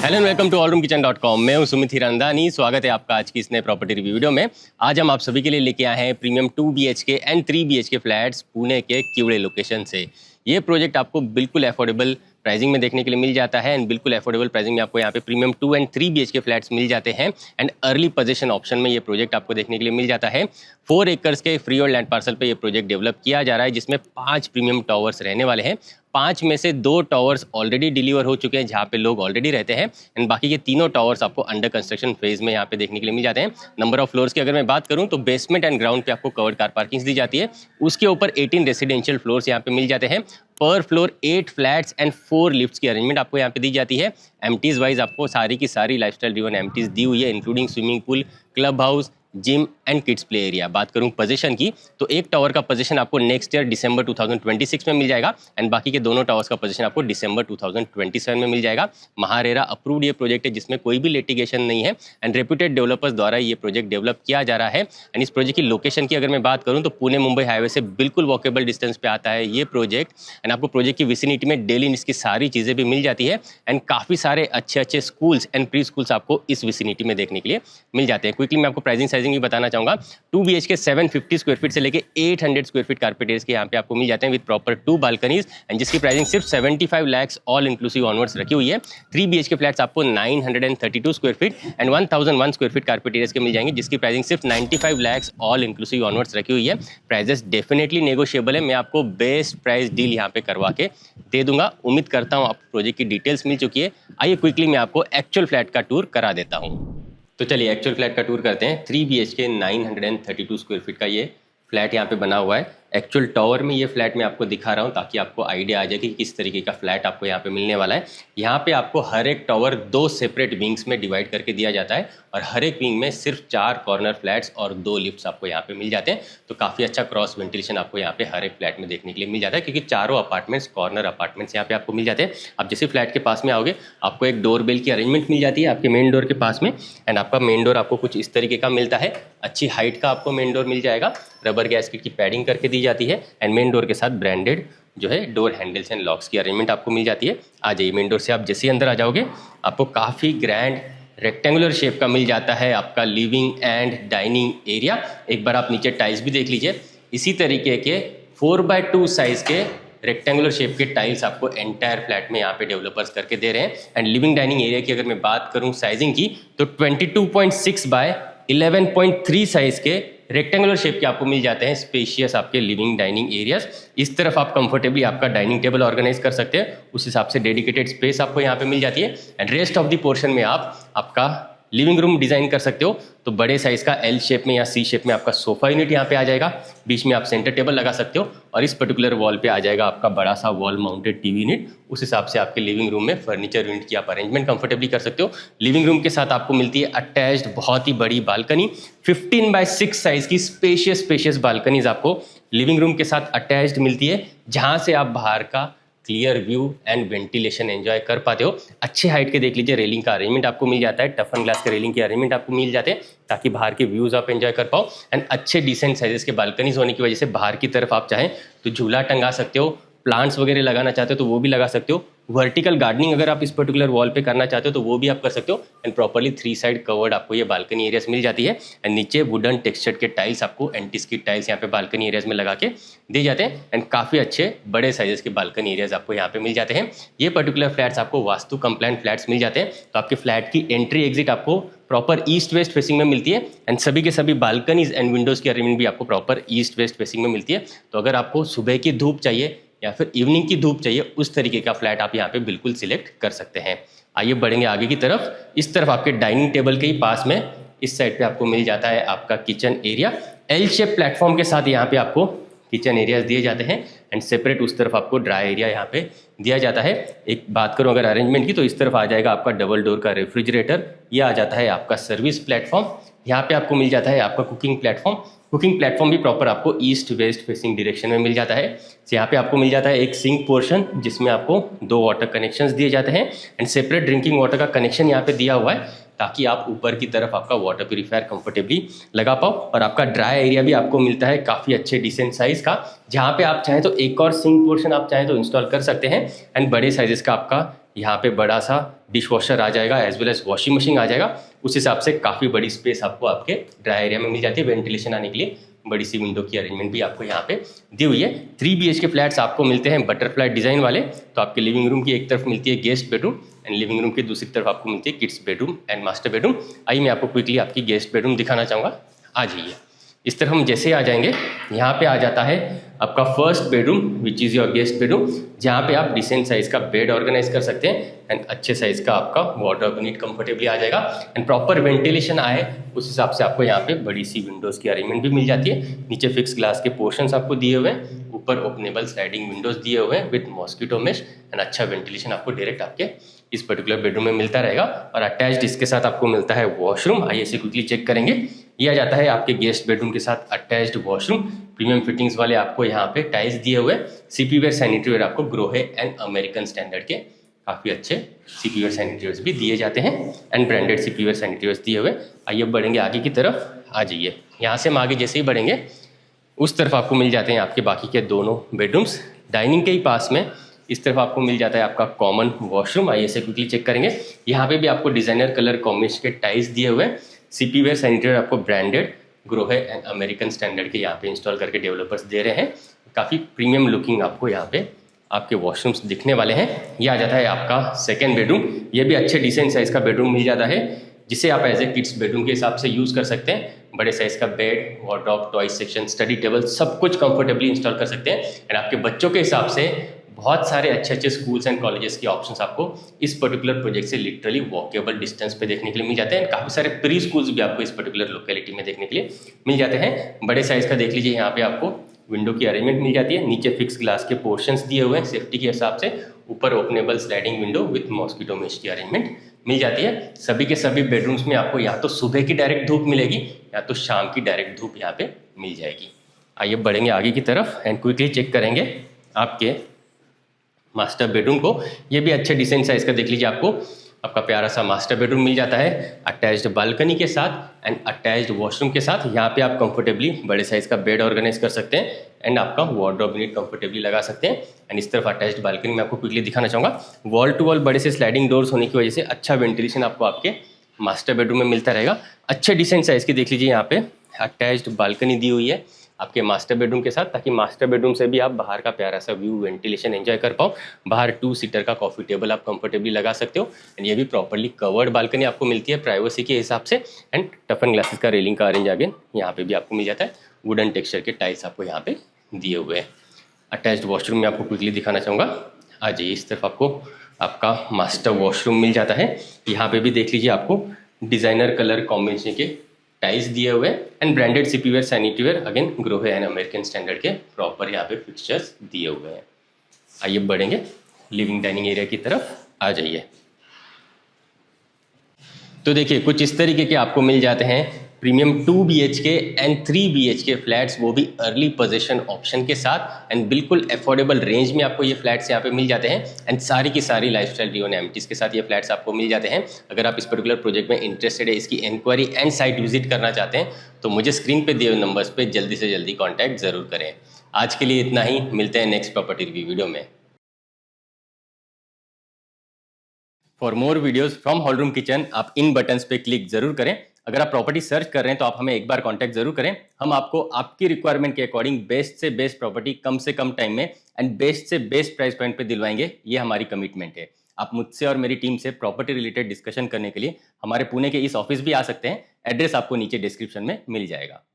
Hello and welcome to allroomkitchen.com। मैं हूं सुमित हिरंदानी। स्वागत है आपका आज की इस नए प्रॉपर्टी रिव्यू वीडियो में। आज हम आप सभी के लिए लेके आए हैं premium 2 BHK and 3 BHK flats Pune के किवड़े लोकेशन से। ये प्रोजेक्ट आपको बिल्कुल अफोर्डेबल प्राइसिंग में देखने के लिए मिल जाता है एंड बिल्कुल अफोर्डेबल प्राइसिंग में आपको यहाँ पे प्रीमियम 2 एंड 3 BHK फ्लैट्स मिल जाते हैं एंड अर्ली पोजीशन ऑप्शन में ये प्रोजेक्ट आपको देखने के लिए मिल जाता है। 4 एकर्स के फ्री और लैंड पार्सल पे ये प्रोजेक्ट डेवलप किया जा रहा है, जिसमें 5 प्रीमियम टावर्स रहने वाले हैं। 5 में से 2 टावर्स ऑलरेडी डिलीवर हो चुके हैं जहाँ पे लोग ऑलरेडी रहते हैं एंड बाकी के तीनों टावर्स आपको अंडर कंस्ट्रक्शन फेज में यहाँ पे देखने के लिए मिल जाते हैं। नंबर ऑफ फ्लोर्स की अगर मैं बात करूँ तो बेसमेंट एंड ग्राउंड पे आपको कवर्ड कार पार्किंग दी जाती है। उसके ऊपर 18 रेसिडेंशियल फ्लोर्स यहाँ पे मिल जाते हैं। पर फ्लोर 8 फ्लैट्स एंड 4 लिफ्ट्स की अरेंजमेंट आपको यहाँ पे दी जाती है। एमटीज वाइज आपको सारी की सारी लाइफस्टाइल ड्रिवन एमटीज दी हुई है, including swimming pool, club house, gym and kids play area. बात करूं पोजीशन की तो एक टावर का पोजीशन आपको नेक्स्ट ईयर दिसंबर 2026 में मिल जाएगा एंड बाकी के दोनों टावर्स का पोजीशन आपको दिसंबर 2027 में मिल जाएगा। महारेरा अप्रूव्ड ये प्रोजेक्ट है जिसमें कोई भी लिटिगेशन नहीं है एंड रेप्यूटेड डेवलपर्स द्वारा ये प्रोजेक्ट डेवलप किया जा रहा है। एंड इस प्रोजेक्ट की लोकेशन की अगर मैं बात करूँ तो पुणे मुंबई हाईवे से बिल्कुल वॉकेबल डिस्टेंस पे आता है ये प्रोजेक्ट एंड आपको प्रोजेक्ट की विसिनिटी में डेली इसकी सारी चीज़ें भी मिल जाती है एंड काफ़ी सारे अच्छे अच्छे स्कूल्स एंड प्री स्कूल्स आपको इस विसिनिटी में देखने के लिए मिल जाते हैं। क्विकली मैं आपको प्राइसिंग साइजिंग भी बताना चाहूँगा। 2 BHK 750 स्क्वायर फीट से लेके 800 स्क्वायर फीट कारपेट एरियाज के यहाँ पे आपको मिल जाते हैं विद प्रॉपर 2 बालकनीज एंड जिसकी प्राइसिंग सिर्फ 75 लाख ऑल इंक्लूसिव ऑनवर्ड्स रखी हुई है। 3 BHK फ्लैट्स आपको 932 square feet and 1001 square feet carpet areas के मिल जाएंगे जिसकी प्राइसिंग सिर्फ 95 लाख ऑल इंक्लूसिव ऑनवर्ड्स रखी हुई है। प्राइजेस डेफिनेटली नेगोशिएबल है। मैं आपको बेस्ट प्राइस डील यहाँ पे करवा के दे दूंगा। उम्मीद करता हूँ आपको प्रोजेक्ट की डिटेल्स मिल चुकी है। आइए क्विकली मैं आपको एक्चुअल फ्लैट का टूर करा देता हूँ। तो चलिए एक्चुअल फ्लैट का टूर करते हैं। 3 BHK 932 स्क्वायर फीट का ये फ्लैट यहाँ पे बना हुआ है। एक्चुअल टावर में ये फ्लैट मैं आपको दिखा रहा हूँ ताकि आपको आइडिया आ जाए कि किस तरीके का फ्लैट आपको यहाँ पे मिलने वाला है। यहाँ पे आपको हर एक टावर 2 सेपरेट विंग्स में डिवाइड करके दिया जाता है और हर एक विंग में सिर्फ 4 कॉर्नर फ्लैट्स और 2 लिफ्ट्स आपको यहाँ पे मिल जाते हैं। तो काफ़ी अच्छा क्रॉस वेंटिलेशन आपको यहाँ पे हर एक फ्लैट में देखने के लिए मिल जाता है क्योंकि चारों अपार्टमेंट्स कॉर्नर अपार्टमेंट्स यहाँ पे आपको मिल जाते हैं। आप जैसे फ्लैट के पास में आओगे आपको एक डोर बेल की अरेंजमेंट मिल जाती है आपके मेन डोर के पास में एंड आपका मेन डोर आपको कुछ इस तरीके का मिलता है। अच्छी हाइट का आपको मेन डोर मिल जाएगा। रबर गैस्केट की पैडिंग करके दी जाती है एंड मेन डोर के साथ ब्रांडेड जो है डोर हैंडल्स एंड लॉक्स की अरेंजमेंट आपको मिल जाती है। आ जाइए मेन डोर से आप जैसे ही अंदर आ जाओगे आपको काफ़ी ग्रैंड रेक्टेंगुलर शेप का मिल जाता है आपका लिविंग एंड डाइनिंग एरिया। एक बार आप नीचे टाइल्स भी देख लीजिए। इसी तरीके के 4x2 साइज के रेक्टेंगुलर शेप के टाइल्स आपको एंटायर फ्लैट में यहाँ पे डेवलपर्स करके दे रहे हैं। एंड लिविंग डाइनिंग एरिया की अगर मैं बात करूँ साइजिंग की तो 22.6 बाय 11.3 साइज के रेक्टेंगुलर शेप के आपको मिल जाते हैं स्पेशियस आपके लिविंग डाइनिंग एरियाज। इस तरफ आप कंफर्टेबली आपका डाइनिंग टेबल ऑर्गेनाइज कर सकते हैं, उस हिसाब से डेडिकेटेड स्पेस आपको यहाँ पे मिल जाती है। And rest of the portion में आप आपका लिविंग रूम डिजाइन कर सकते हो। तो बड़े साइज का एल शेप में या सी शेप में आपका सोफा यूनिट यहाँ पे आ जाएगा। बीच में आप सेंटर टेबल लगा सकते हो और इस पर्टिकुलर वॉल पे आ जाएगा आपका बड़ा सा वॉल माउंटेड टीवी यूनिट। उस हिसाब से आपके लिविंग रूम में फर्नीचर यूनिट की आप अरेंजमेंट कंफर्टेबली कर सकते हो। लिविंग रूम के साथ आपको मिलती है अटैच्ड बहुत ही बड़ी बालकनी। 15x6 साइज की स्पेशियस बालकनीज आपको लिविंग रूम के साथ अटैच्ड मिलती है जहाँ से आप बाहर का clear view and ventilation enjoy कर पाते हो। अच्छे हाइट के देख लीजिए रेलिंग का अरेंजमेंट आपको मिल जाता है। टफन ग्लास के रेलिंग के अरेंजमेंट आपको मिल जाते हैं ताकि बाहर के व्यूज आप एंजॉय कर पाओ। एंड अच्छे डिसेंट साइजेस के बालकनीज होने की वजह से बाहर की तरफ आप चाहें तो झूला टंगा सकते हो, प्लांट्स वगैरह लगाना चाहते हो तो वो भी लगा सकते हो। वर्टिकल गार्डनिंग अगर आप इस पर्टिकुलर वॉल पे करना चाहते हो तो वो भी आप कर सकते हो। एंड प्रॉपर्ली 3 साइड कवर्ड आपको ये बालकनी एरियाज मिल जाती है। एंड नीचे वुडन टेक्सचर्ड के टाइल्स आपको एंटी स्किड टाइल्स यहाँ पे बालकनी एरियाज में लगा के दे जाते हैं। एंड काफ़ी अच्छे बड़े साइजेस के बालकनी एरियाज आपको यहाँ पे मिल जाते हैं। ये पर्टिकुलर फ्लैट्स आपको वास्तु कंप्लायंट फ्लैट्स मिल जाते हैं। तो आपके फ्लैट की एंट्री एग्जिट आपको प्रॉपर ईस्ट वेस्ट फेसिंग में मिलती है एंड सभी के सभी बालकनीज एंड विंडोज़ की अरेंजमेंट भी आपको प्रॉपर ईस्ट वेस्ट फेसिंग में मिलती है। तो अगर आपको सुबह की धूप चाहिए या फिर इवनिंग की धूप चाहिए उस तरीके का फ्लैट आप यहाँ पे बिल्कुल सिलेक्ट कर सकते हैं। आइए बढ़ेंगे आगे की तरफ। इस तरफ आपके डाइनिंग टेबल के ही पास में इस साइड पे आपको मिल जाता है आपका kitchen area. L shape platform के साथ यहाँ पे आपको किचन एरियाज दिए जाते हैं एंड सेपरेट उस तरफ आपको ड्राई एरिया यहाँ पे दिया जाता है। एक बात करूँ अगर अरेंजमेंट की तो इस तरफ आ जाएगा आपका डबल डोर का रेफ्रिजरेटर। यह आ जाता है आपका सर्विस प्लेटफॉर्म। यहाँ पे आपको मिल जाता है आपका कुकिंग प्लेटफॉर्म। कुकिंग प्लेटफॉर्म भी प्रॉपर आपको ईस्ट वेस्ट फेसिंग डायरेक्शन में मिल जाता है। तो यहाँ पे आपको मिल जाता है एक सिंक पोर्शन जिसमें आपको 2 वाटर कनेक्शंस दिए जाते हैं एंड सेपरेट ड्रिंकिंग वाटर का कनेक्शन यहाँ पे दिया हुआ है ताकि आप ऊपर की तरफ आपका वाटर प्यूरीफायर कंफर्टेबली लगा पाओ। और आपका ड्राई एरिया भी आपको मिलता है काफ़ी अच्छे डिसेंट साइज़ का, जहाँ पे आप चाहें तो एक और सिंक पोर्शन आप चाहें तो इंस्टॉल कर सकते हैं एंड बड़े साइजेस का आपका यहाँ पे बड़ा सा डिश वॉशर आ जाएगा, as well as washing machine आ जाएगा। उस हिसाब से काफ़ी बड़ी स्पेस आपको आपके ड्राई एरिया में मिल जाती है। वेंटिलेशन आने के लिए बड़ी सी विंडो की अरेंजमेंट भी आपको यहाँ पे दी हुई है। 3 BHK फ्लैट्स आपको मिलते हैं बटरफ्लाई डिज़ाइन वाले। तो आपके लिविंग रूम की एक तरफ मिलती है guest bedroom and living room की दूसरी तरफ आपको मिलती है kids bedroom and master bedroom. आइए मैं आपको क्विकली आपकी गेस्ट बेडरूम दिखाना चाहूँगा। आ जाइए। इस तरफ हम जैसे आ जाएंगे, यहाँ पे आ जाता है आपका first bedroom which is your guest bedroom, जहाँ पे आप डिसेंट साइज़ का बेड ऑर्गेनाइज कर सकते हैं एंड अच्छे साइज़ का आपका वार्डरोब यूनिट कंफर्टेबली आ जाएगा एंड प्रॉपर वेंटिलेशन आए उस हिसाब से आपको यहाँ पे बड़ी सी विंडोज़ की अरेंजमेंट भी मिल जाती है। नीचे फिक्स ग्लास के पोर्शंस आपको दिए हुए हैं, ऊपर ओपनेबल स्लाइडिंग विंडोज़ दिए हुए हैं विद मॉस्किटो मेश एंड अच्छा वेंटिलेशन आपको डायरेक्ट आपके इस पर्टिकुलर बेडरूम में मिलता रहेगा। और अटैच्ड इसके साथ आपको मिलता है वॉशरूम। आइए इसे क्विकली चेक करेंगे। ये आ जाता है आपके गेस्ट बेडरूम के साथ अटैच्ड वॉशरूम, प्रीमियम फिटिंग्स वाले आपको यहाँ पे टाइल्स दिए हुए, सीपी वेयर सैनिटरी वेयर आपको ग्रोहे एंड अमेरिकन स्टैंडर्ड के काफ़ी अच्छे सीपी वेयर सैनिटरी वेयर्स भी दिए जाते हैं and branded CP ware sanitary wares दिए हुए। आइए बढ़ेंगे आगे की तरफ। आ जाइए। यहाँ से हम आगे जैसे ही बढ़ेंगे उस तरफ आपको मिल जाते हैं आपके बाकी के दोनों बेडरूम्स। डाइनिंग के ही पास में इस तरफ आपको मिल जाता है आपका कॉमन वॉशरूम। आइए इसे क्विकली चेक करेंगे। यहाँ पे भी आपको डिज़ाइनर कलर कॉम्बिनेशन के टाइल्स दिए हुए हैं, सीपी वेयर सैनिटरी आपको branded Grohe and American standard के यहाँ पे इंस्टॉल करके डेवलपर्स दे रहे हैं। काफ़ी प्रीमियम लुकिंग आपको यहाँ पे आपके वॉशरूम्स दिखने वाले हैं। ये आ जाता है आपका सेकेंड बेडरूम। ये भी अच्छे डिसेंट साइज़ का बेडरूम मिल जाता है, जिसे आप एज ए किड्स बेडरूम के हिसाब से यूज़ कर सकते हैं। बड़े साइज़ का bed, wardrobe, toy section, study table सब कुछ कंफर्टेबली इंस्टॉल कर सकते हैं एंड आपके बच्चों के हिसाब से बहुत सारे अच्छे अच्छे स्कूल्स एंड कॉलेजेस के ऑप्शंस आपको इस पर्टिकुलर प्रोजेक्ट से लिटरली वॉकेबल डिस्टेंस पे देखने के लिए मिल जाते हैं। काफ़ी सारे प्री स्कूल्स भी आपको इस पर्टिकुलर लोकेलिटी में देखने के लिए मिल जाते हैं। बड़े साइज़ का देख लीजिए, यहाँ पे आपको विंडो की अरेंजमेंट मिल जाती है। नीचे फिक्स ग्लास के पोर्शंस दिए हुए हैं सेफ्टी के हिसाब से, ऊपर openable sliding window with mosquito mesh की अरेंजमेंट मिल जाती है। सभी के सभी बेडरूम्स में आपको या तो सुबह की डायरेक्ट धूप मिलेगी या तो शाम की डायरेक्ट धूप यहाँ पे मिल जाएगी। आइए बढ़ेंगे आगे की तरफ एंड क्विकली चेक करेंगे आपके मास्टर बेडरूम को। ये भी अच्छे डिसेंट साइज का देख लीजिए, आपका प्यारा सा मास्टर बेडरूम मिल जाता है अटैच्ड बालकनी के साथ एंड अटैच्ड वॉशरूम के साथ। यहाँ पे आप कंफर्टेबली बड़े साइज का बेड ऑर्गेनाइज कर सकते हैं एंड आपका वार्डरोब यूनिट कंफर्टेबली लगा सकते हैं। एंड इस तरफ अटैच्ड बालकनी में आपको क्विकली दिखाना चाहूँगा, वॉल टू वॉल बड़े से स्लाइडिंग डोर्स होने की वजह से अच्छा वेंटिलेशन आपको आपके मास्टर बेडरूम में मिलता रहेगा। अच्छे डिसेंट साइज की देख लीजिए, यहाँ पे अटैच्ड बालकनी दी हुई है आपके मास्टर बेडरूम के साथ, ताकि मास्टर बेडरूम से भी आप बाहर का प्यारा सा व्यू वेंटिलेशन एंजॉय कर पाओ। बाहर 2 सीटर का कॉफी टेबल आप कंफर्टेबली लगा सकते हो एंड ये भी प्रॉपर्ली कवर्ड बालकनी आपको मिलती है प्राइवेसी के हिसाब से एंड टफन ग्लासेस का रेलिंग का अरेंज अगेन यहाँ पे भी आपको मिल जाता है। वुडन टेक्सचर के टाइल्स आपको यहाँ पे दिए हुए हैं। अटैच्ड वॉशरूम में आपको क्विकली दिखाना चाहूँगा। आ जाइए, इस तरफ आपको आपका मास्टर वॉशरूम मिल जाता है। यहाँ पे भी देख लीजिए, आपको डिज़ाइनर कलर कॉम्बिनेशन के टाइल्स दिए हुए and branded CP ware sanitary ware again Grohe and American standard के प्रॉपर यहाँ पे फिक्सचर्स दिए हुए हैं। आइए बढ़ेंगे लिविंग डाइनिंग एरिया की तरफ। आ जाइए। तो देखिए, कुछ इस तरीके के आपको मिल जाते हैं premium 2 BHK and 3 BHK flats, वो भी अर्ली पोजीशन ऑप्शन के साथ एंड बिल्कुल अफोर्डेबल रेंज में आपको ये फ्लैट्स यहाँ पे मिल जाते हैं एंड सारी की सारी लाइफस्टाइल रिओन एमिटीज़ के साथ ये फ्लैट्स आपको मिल जाते हैं। अगर आप इस पर्टिकुलर प्रोजेक्ट में इंटरेस्टेड है, इसकी इंक्वायरी एंड साइट विजिट करना चाहते हैं, तो मुझे स्क्रीन पे दिए हुए नंबर्स पे जल्दी से जल्दी कॉन्टैक्ट ज़रूर करें। आज के लिए इतना ही, मिलते हैं नेक्स्ट प्रॉपर्टी रिव्यू वीडियो में। For more videos from hall room kitchen आप इन बटन्स पे क्लिक जरूर करें। अगर आप प्रॉपर्टी सर्च कर रहे हैं तो आप हमें एक बार कांटेक्ट जरूर करें। हम आपको आपकी रिक्वायरमेंट के अकॉर्डिंग बेस्ट से बेस्ट प्रॉपर्टी कम से कम टाइम में एंड बेस्ट से बेस्ट प्राइस पॉइंट पे दिलवाएंगे। ये हमारी कमिटमेंट है। आप मुझसे और मेरी टीम से प्रॉपर्टी रिलेटेड डिस्कशन करने के लिए हमारे पुणे के इस ऑफिस भी आ सकते हैं। एड्रेस आपको नीचे डिस्क्रिप्शन में मिल जाएगा।